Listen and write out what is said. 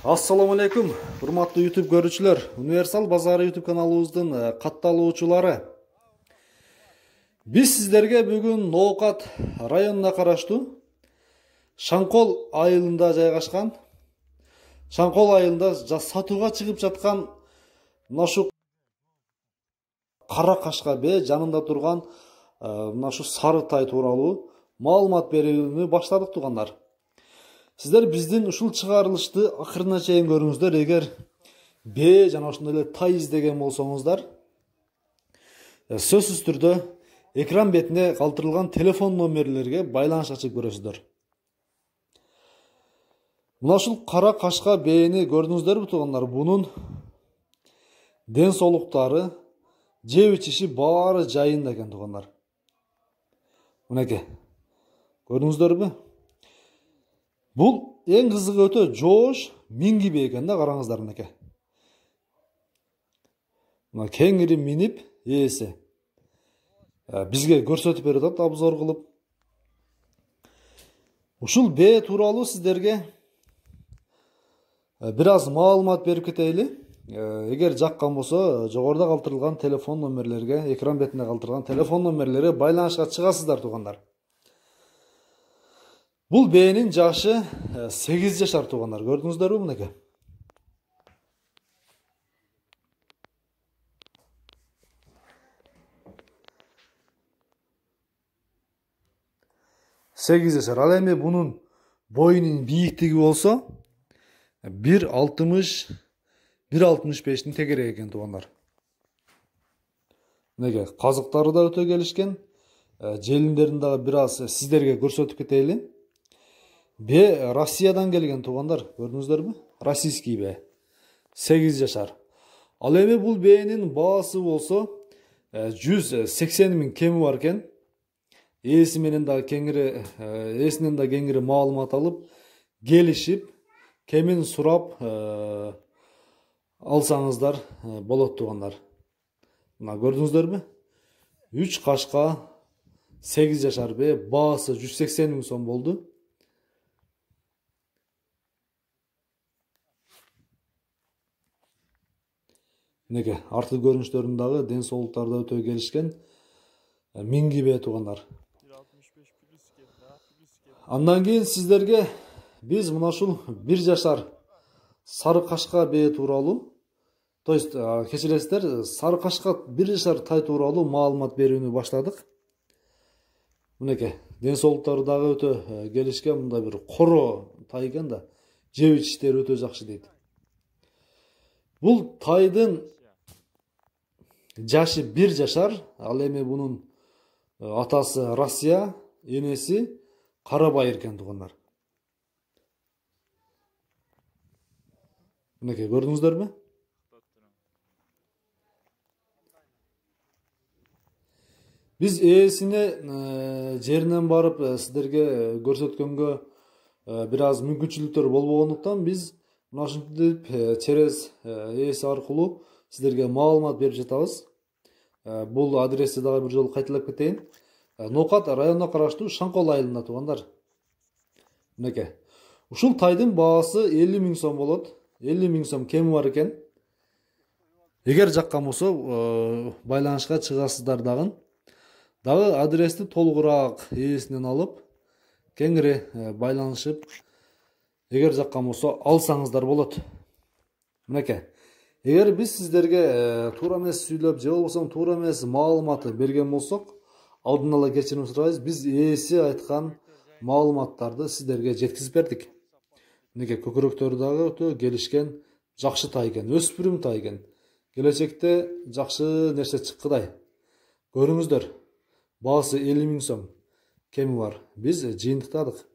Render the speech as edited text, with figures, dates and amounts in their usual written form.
Assalamu алейкум, урматтуу YouTube көрүүчүлөр. Универсал базары YouTube каналыбыздын катталуучулары. Биз сиздерге бүгүн Ноокат районуна караштуу Шаңкол айылында жайгашкан, Шаңкол айылында сатууга чыгып жаткан нашу кара кашка бе жанында турган нашу сары тай тууралуу маалымат берүүнү баштадык туугандар. Сиздер биздин ушул чыгарылышты акырына чейин көрүңүздөр. Эгер бе жана ошондой эле тай издеген болсоңуздар, сөзсүз түрдө экран бетине калтырылган телефон номерлерге байланыш ачып көрөсүздөр. Мына ушул кара кашка бээни көрдүңүздөрбү туугандар? Бунун ден соолуктары, жеп ичиши баары жайында экен туугандар. Мынакей, көрдүңүздөрбү? Бул эң кызыгы өтө жоош минги бе экен да, караңыздар мынакей. Мына кеңири минип, ээси бизге көрсөтүп берип атат, обзор кылып. Ушул бе тууралуу сиздерге бир аз маалымат берип кетейли. Эгер жаккан болсо, жогоруда калтырылган телефон номерлерге, экран бетинде калтырылган телефон номерлерге байланышка чыгасыздар туугандар. Бул бээнин жашы 8 жашар туугандар. Көрдүңүздөрбү мынакей? Сегиз жашар. Ал эми бунун боюнун бийиктиги болсо 1,60-1,65 тегерек экен туугандар. Мынакей, казыктары да өтө келишкен. Желиндерин дагы бир аз сиздерге көрсөтүп кетейли. Бе Россиядан келген туугандар, көрдүңүздөрбү? Российский бе. 8 жашар. Ал эми бул бээнин баасы болсо 180 миң кеми бар экен. Ээсинен да кеңири маалымат алып, келишип, кемин сурап алсаңыздар болот туугандар. Мына көрдүңүздөрбү? 3 кашка 8 жашар бе, баасы 180 миң сом болду. Мынакей, артқы көрүнүштөрүн дагы ден соолуктары да өтө келишкен. Минги бе туугандар. Андан кийин сиздерге биз мына ушул 1 жашар сары кашка бе тууралуу, то есть кечиресиздер, сары кашка 1 жашар тай тууралуу маалымат берүүнү баштадык. Мынакей, ден соолуктары дагы өтө келишкен, мындай бир коро тай экен да, жеп ичиштери өтө жакшы дейт. Бул тайдын жашы 1 жашар. Ал эми бунун атасы Россия, энеси Карабай экен туугандар. Мынакей, көрдүңүздөрбү? Биз ээсине жеринен барып сиздерге көрсөткөнгө бир аз мүмкүнчүлүктөр болбогондуктан биз мына ушинтип через ээси аркылуу сиздерге маалымат берип жатабыз. Бул адрести дагы бир жолу кайталап кетейин. Ноокат районуна караштуу Шаңкол айылында туугандар. Мынакей. Ушул тайдын баасы 50 миң сом болот. 50 миң сом кеми бар экен. Эгер жаккан болсо, байланышка чыгасыздар дагы. Дагы адрести толугураак ээсинен алып, кеңири байланышып, эгер жаккан болсо алсаңыздар болот. Мынакей. Эгер биз сиздерге туура эмес сүйлөп, же болбосо туура эмес маалыматы берген болсок, алдын ала кечирим сурайбыз. Биз ээси айткан маалыматтарды сиздерге жеткизип бердик. Мынакей, көкүрөктөрү дагы өтө келишкен, жакшы тай экен, өспүрүм тай экен. Келечекте жакшы нерсе чыккыдай. Көрүңүздөр. Баасы 50 миң сом кеми бар. Биз жыйынтыктадык.